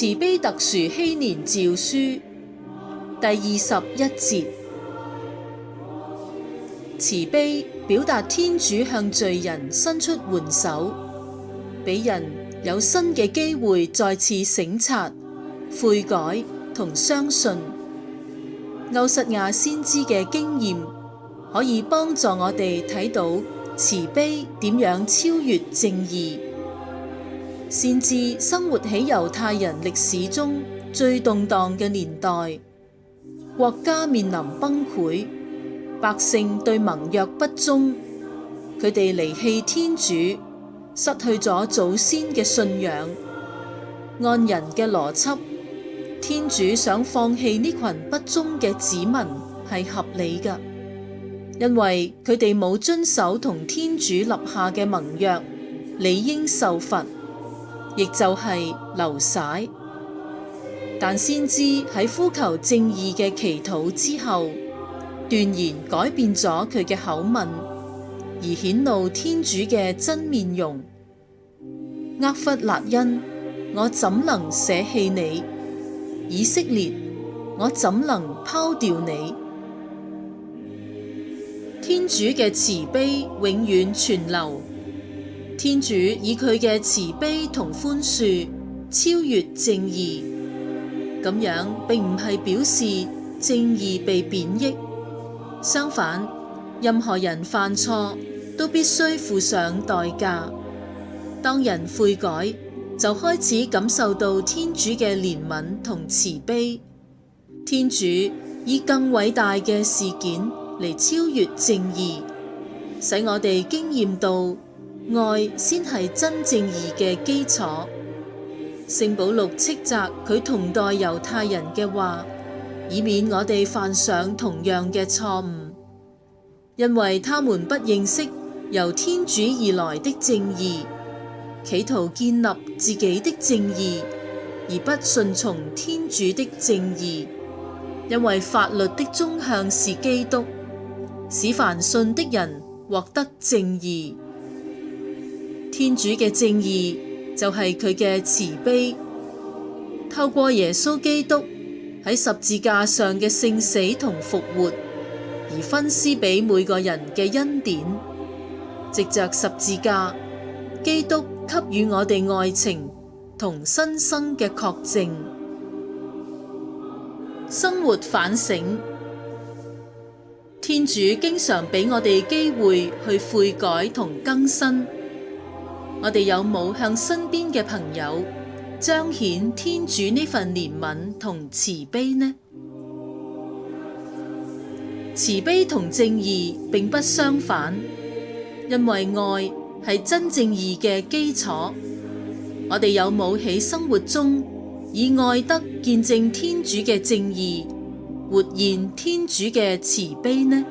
慈悲特殊禧年詔書第21節。慈悲表達天主向罪人伸出援手，俾人有新嘅機會再次省察、悔改同相信。歐瑟亞先知嘅經驗可以幫助我哋睇到慈悲點樣超越正義。先知生活喺猶太人歷史中最動盪嘅年代，國家面臨崩潰，百姓對盟約不忠，佢哋離棄天主，失去咗祖先嘅信仰。按人嘅邏輯，天主想放棄呢群不忠嘅子民係合理㗎，因為佢哋冇遵守同天主立下嘅盟約，理應受罰，亦就係流徙。但先知喺呼求正義嘅祈禱之後，斷然改變咗佢嘅口吻，而顯露天主嘅真面容。厄弗辣因，我怎能捨棄你？以色列，我怎能拋掉你？天主嘅慈悲永遠存留。天主以佢嘅慈悲同寬恕超越正義，咁樣並唔係表示正義被貶抑。相反，任何人犯錯都必須付上代價。當人悔改，就開始感受到天主嘅憐憫同慈悲。天主以更偉大嘅事件嚟超越正義，使我哋經驗到愛先係真正義嘅基礎。聖保祿斥責佢同代猶太人嘅話，以免我哋犯上同樣嘅錯誤，因為他們不認識由天主而來的正義，企圖建立自己的正義，而不順從天主的正義。因為法律的終向是基督，使凡信的人獲得正義。天主嘅正義就係佢嘅慈悲，透過耶穌基督喺十字架上嘅聖死同復活，而分施俾每個人嘅恩典。藉着十字架，基督給予我哋愛情同新生嘅確證。生活反省，天主經常俾我哋機會去悔改同更新。我哋有冇向身邊嘅朋友彰顯天主呢份憐憫同慈悲呢？慈悲同正義並不相反，因為愛係真正義嘅基礎。我哋有冇喺生活中以愛德見證天主嘅正義，活現天主嘅慈悲呢？